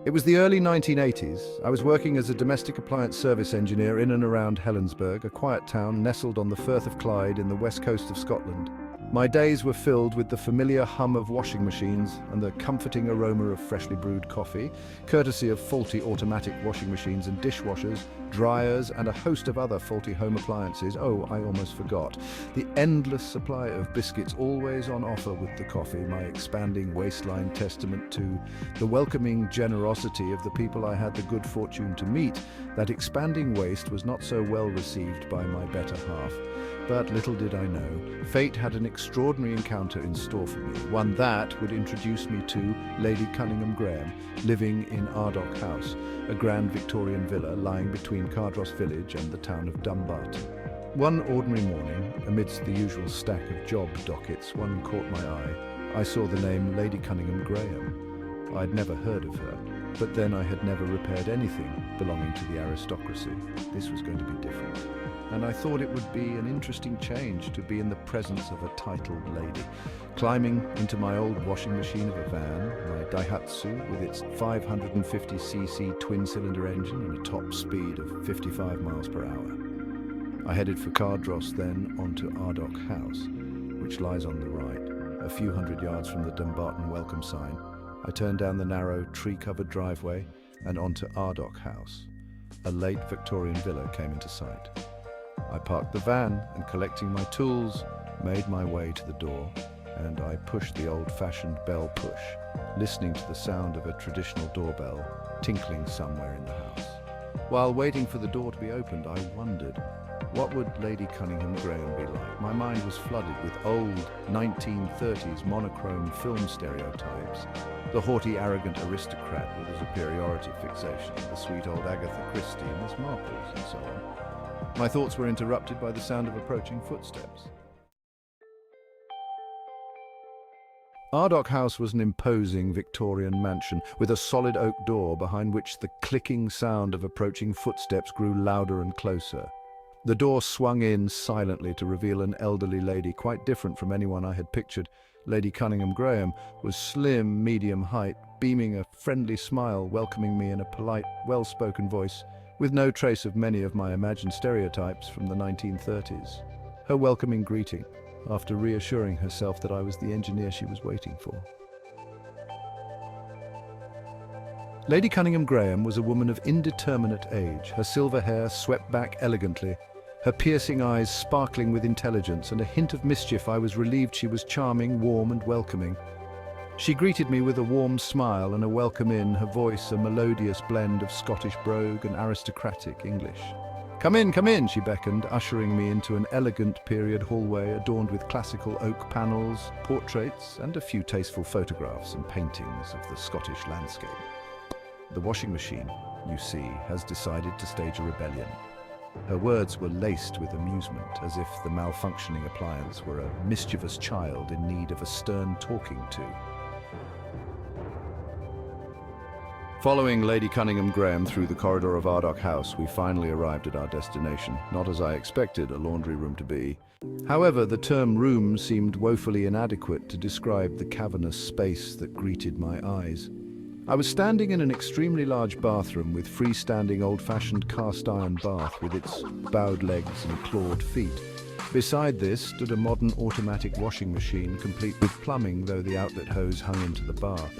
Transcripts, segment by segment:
It was the early 1980s. I was working as a domestic appliance service engineer in and around Helensburgh, a quiet town nestled on the Firth of Clyde in the west coast of Scotland. My days were filled with the familiar hum of washing machines and the comforting aroma of freshly brewed coffee, courtesy of faulty automatic washing machines and dishwashers, dryers, and a host of other faulty home appliances. Oh, I almost forgot. The endless supply of biscuits always on offer with the coffee, my expanding waistline testament to the welcoming generosity of the people I had the good fortune to meet. That expanding waist was not so well received by my better half. But little did I know, fate had an extraordinary encounter in store for me, one that would introduce me to Lady Cunningham Graham, living in Ardoch House, a grand Victorian villa lying between Cardross village and the town of Dumbarton. One ordinary morning, amidst the usual stack of job dockets, one caught my eye. I saw the name Lady Cunningham Graham. I'd never heard of her, but then I had never repaired anything belonging to the aristocracy. This was going to be different. And I thought it would be an interesting change to be in the presence of a titled lady. Climbing into my old washing machine of a van, my Daihatsu with its 550cc twin-cylinder engine and a top speed of 55 miles per hour. I headed for Cardross, then onto Ardoch House, which lies on the right, a few hundred yards from the Dumbarton welcome sign. I turned down the narrow, tree-covered driveway and onto Ardoch House. A late Victorian villa came into sight. I parked the van and, collecting my tools, made my way to the door, and I pushed the old-fashioned bell push, listening to the sound of a traditional doorbell tinkling somewhere in the house. While waiting for the door to be opened, I wondered, what would Lady Cunningham Graham be like? My mind was flooded with old 1930s monochrome film stereotypes. The haughty, arrogant aristocrat with a superiority fixation, the sweet old Agatha Christie, Miss Marples, and so on. My thoughts were interrupted by the sound of approaching footsteps. Ardoch House was an imposing Victorian mansion with a solid oak door behind which the clicking sound of approaching footsteps grew louder and closer. The door swung in silently to reveal an elderly lady quite different from anyone I had pictured. Lady Cunningham Graham was slim, medium height, beaming a friendly smile, welcoming me in a polite, well-spoken voice, with no trace of many of my imagined stereotypes from the 1930s. Her welcoming greeting, after reassuring herself that I was the engineer she was waiting for. Lady Cunningham Graham was a woman of indeterminate age, her silver hair swept back elegantly, her piercing eyes sparkling with intelligence and a hint of mischief. I was relieved she was charming, warm and welcoming. She greeted me with a warm smile and a welcome in, her voice a melodious blend of Scottish brogue and aristocratic English. Come in, she beckoned, ushering me into an elegant period hallway adorned with classical oak panels, portraits, and a few tasteful photographs and paintings of the Scottish landscape. The washing machine, you see, has decided to stage a rebellion. Her words were laced with amusement, as if the malfunctioning appliance were a mischievous child in need of a stern talking to. Following Lady Cunningham Graham through the corridor of Ardoch House, we finally arrived at our destination, not as I expected a laundry room to be. However, the term room seemed woefully inadequate to describe the cavernous space that greeted my eyes. I was standing in an extremely large bathroom with freestanding old-fashioned cast-iron bath with its bowed legs and clawed feet. Beside this stood a modern automatic washing machine complete with plumbing, though the outlet hose hung into the bath.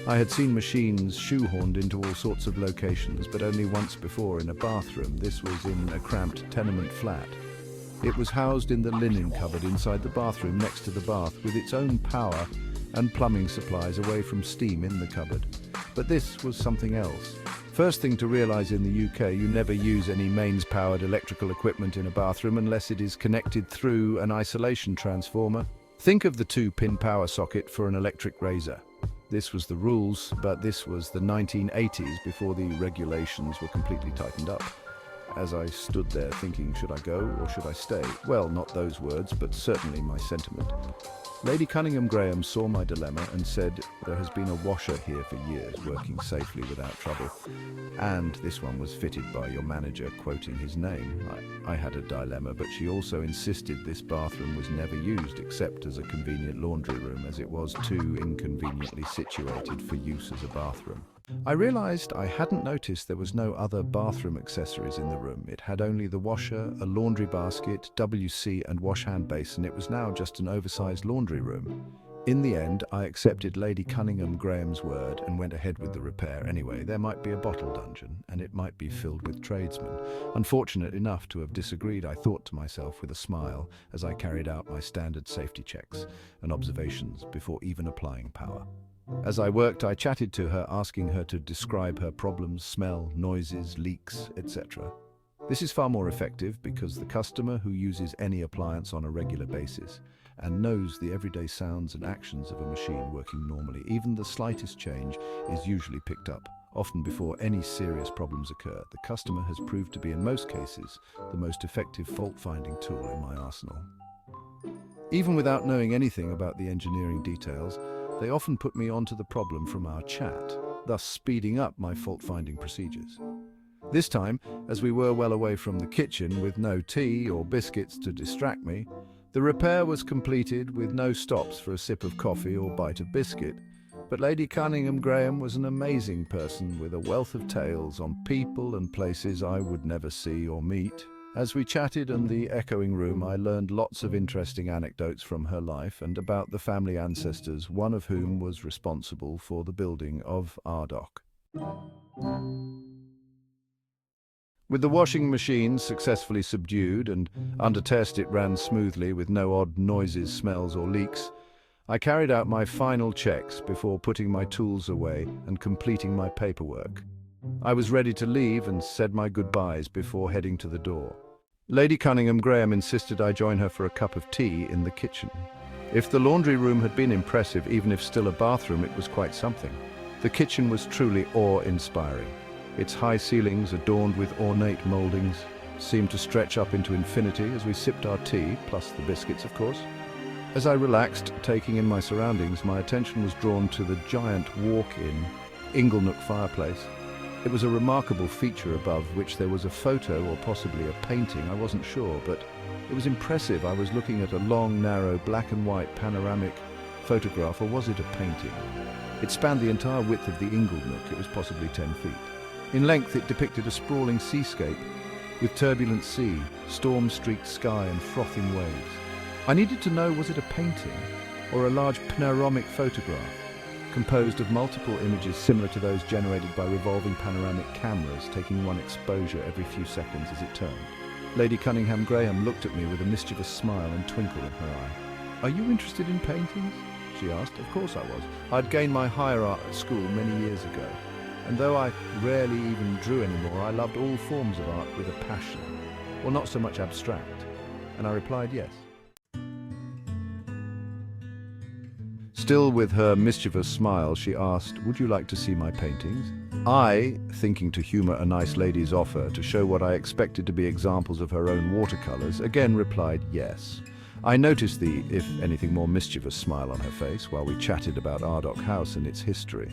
I had seen machines shoehorned into all sorts of locations, but only once before in a bathroom. This was in a cramped tenement flat. It was housed in the linen cupboard inside the bathroom next to the bath, with its own power and plumbing supplies away from steam in the cupboard. But this was something else. First thing to realize in the UK, you never use any mains-powered electrical equipment in a bathroom unless it is connected through an isolation transformer. Think of the 2-pin power socket for an electric razor. This was the rules, but this was the 1980s before the regulations were completely tightened up. As I stood there thinking, should I go or should I stay? Well, not those words, but certainly my sentiment. Lady Cunningham Graham saw my dilemma and said, "There has been a washer here for years, working safely without trouble. And this one was fitted by your manager," quoting his name. I had a dilemma, but she also insisted this bathroom was never used except as a convenient laundry room, as it was too inconveniently situated for use as a bathroom. I realized I hadn't noticed there was no other bathroom accessories in the room. It had only the washer, a laundry basket, WC and wash hand basin. It was now just an oversized laundry room. In the end, I accepted Lady Cunningham Graham's word and went ahead with the repair anyway. There might be a bottle dungeon, and it might be filled with tradesmen. Unfortunate enough to have disagreed, I thought to myself with a smile as I carried out my standard safety checks and observations before even applying power. As I worked, I chatted to her, asking her to describe her problems, smell, noises, leaks, etc. This is far more effective because the customer who uses any appliance on a regular basis and knows the everyday sounds and actions of a machine working normally, even the slightest change is usually picked up, often before any serious problems occur. The customer has proved to be, in most cases, the most effective fault-finding tool in my arsenal. Even without knowing anything about the engineering details, they often put me onto the problem from our chat, thus speeding up my fault-finding procedures. This time, as we were well away from the kitchen with no tea or biscuits to distract me, the repair was completed with no stops for a sip of coffee or bite of biscuit. But Lady Cunningham Graham was an amazing person with a wealth of tales on people and places I would never see or meet. As we chatted in the echoing room, I learned lots of interesting anecdotes from her life and about the family ancestors, one of whom was responsible for the building of Ardoch. With the washing machine successfully subdued and under test it ran smoothly with no odd noises, smells or leaks, I carried out my final checks before putting my tools away and completing my paperwork. I was ready to leave and said my goodbyes before heading to the door. Lady Cunningham Graham insisted I join her for a cup of tea in the kitchen. If the laundry room had been impressive, even if still a bathroom, it was quite something. The kitchen was truly awe-inspiring. Its high ceilings, adorned with ornate moldings, seemed to stretch up into infinity as we sipped our tea, plus the biscuits, of course. As I relaxed, taking in my surroundings, my attention was drawn to the giant walk-in inglenook fireplace. It was a remarkable feature above which there was a photo or possibly a painting, I wasn't sure, but it was impressive. I was looking at a long, narrow, black and white panoramic photograph, or was it a painting? It spanned the entire width of the inglenook. It was possibly 10 feet. In length, it depicted a sprawling seascape with turbulent sea, storm-streaked sky and frothing waves. I needed to know, was it a painting or a large panoramic photograph composed of multiple images similar to those generated by revolving panoramic cameras, taking one exposure every few seconds as it turned. Lady Cunningham Graham looked at me with a mischievous smile and twinkle in her eye. "Are you interested in paintings?" she asked. Of course I was. I'd gained my higher art at school many years ago. And though I rarely even drew anymore, I loved all forms of art with a passion, or not so much abstract, and I replied yes. Still with her mischievous smile, she asked, "Would you like to see my paintings?" I, thinking to humour a nice lady's offer to show what I expected to be examples of her own watercolours, again replied yes. I noticed the, if anything, more mischievous smile on her face while we chatted about Ardoch House and its history.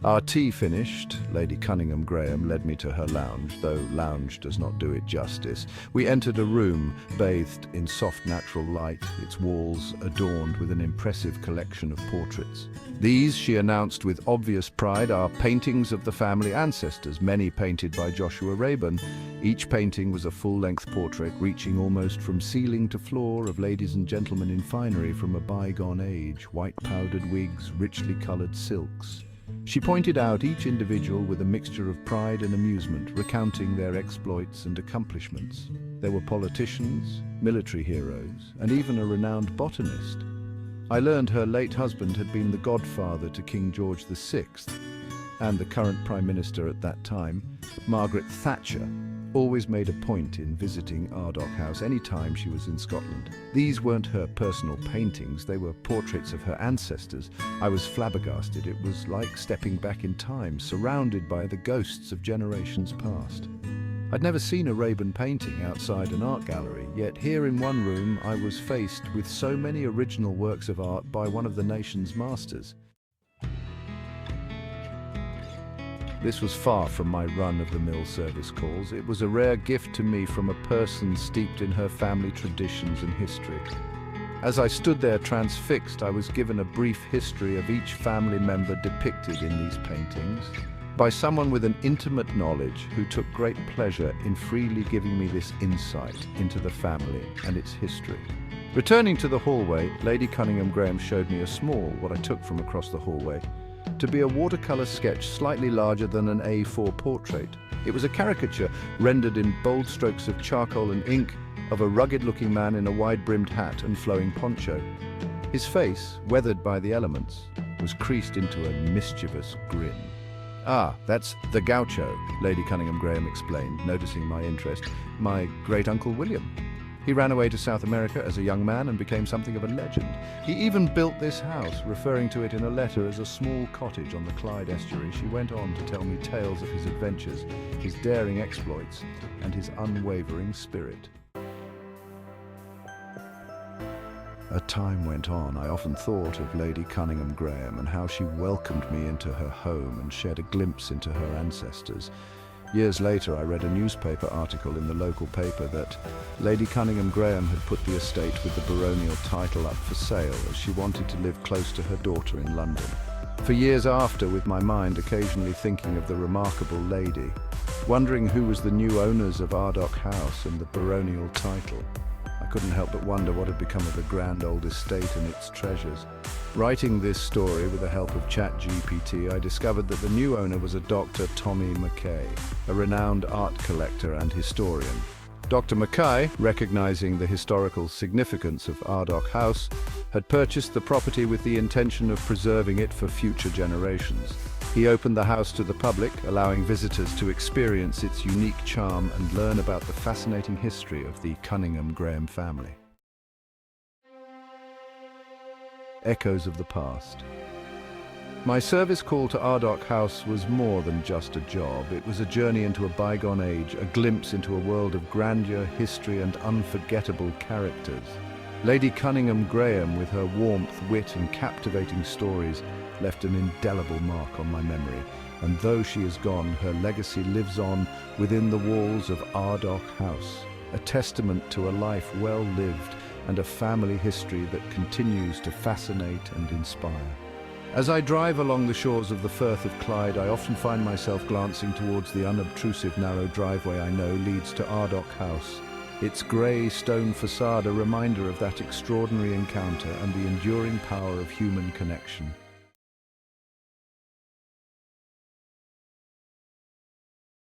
Our tea finished, Lady Cunningham Graham led me to her lounge, though lounge does not do it justice. We entered a room bathed in soft natural light, its walls adorned with an impressive collection of portraits. These, she announced with obvious pride, are paintings of the family ancestors, many painted by Joshua Raeburn. Each painting was a full-length portrait reaching almost from ceiling to floor of ladies and gentlemen in finery from a bygone age, white-powdered wigs, richly coloured silks. She pointed out each individual with a mixture of pride and amusement, recounting their exploits and accomplishments. There were politicians, military heroes, and even a renowned botanist. I learned her late husband had been the godfather to King George VI, and the current Prime Minister at that time, Margaret Thatcher, always made a point in visiting Ardoch House any time she was in Scotland. These weren't her personal paintings, they were portraits of her ancestors. I was flabbergasted. It was like stepping back in time, surrounded by the ghosts of generations past. I'd never seen a Raeburn painting outside an art gallery, yet here in one room I was faced with so many original works of art by one of the nation's masters. This was far from my run-of-the-mill service calls. It was a rare gift to me from a person steeped in her family traditions and history. As I stood there transfixed, I was given a brief history of each family member depicted in these paintings. by someone with an intimate knowledge who took great pleasure in freely giving me this insight into the family and its history. Returning to the hallway, Lady Cunningham Graham showed me a small, what I took from across the hallway, to be a watercolor sketch slightly larger than an A4 portrait. It was a caricature rendered in bold strokes of charcoal and ink of a rugged-looking man in a wide-brimmed hat and flowing poncho. His face, weathered by the elements, was creased into a mischievous grin. "Ah, that's the Gaucho," Lady Cunningham Graham explained, noticing my interest. "My great-uncle William. He ran away to South America as a young man and became something of a legend. He even built this house, referring to it in a letter as a small cottage on the Clyde estuary." She went on to tell me tales of his adventures, his daring exploits, and his unwavering spirit. As time went on, I often thought of Lady Cunningham Graham and how she welcomed me into her home and shared a glimpse into her ancestors. Years later, I read a newspaper article in the local paper that Lady Cunningham Graham had put the estate with the baronial title up for sale as she wanted to live close to her daughter in London. For years after, with my mind occasionally thinking of the remarkable lady, wondering who was the new owners of Ardoch House and the baronial title, I couldn't help but wonder what had become of the grand old estate and its treasures. Writing this story with the help of ChatGPT, I discovered that the new owner was a Dr. Tommy Mackay, a renowned art collector and historian. Dr. Mackay, recognizing the historical significance of Ardoch House, had purchased the property with the intention of preserving it for future generations. He opened the house to the public, allowing visitors to experience its unique charm and learn about the fascinating history of the Cunningham Graham family. Echoes of the past. My service call to Ardoch House was more than just a job. It was a journey into a bygone age, a glimpse into a world of grandeur, history, and unforgettable characters. Lady Cunningham Graham, with her warmth, wit, and captivating stories, left an indelible mark on my memory. And though she is gone, her legacy lives on within the walls of Ardoch House, a testament to a life well lived and a family history that continues to fascinate and inspire. As I drive along the shores of the Firth of Clyde, I often find myself glancing towards the unobtrusive narrow driveway I know leads to Ardoch House. Its grey stone facade a reminder of that extraordinary encounter and the enduring power of human connection.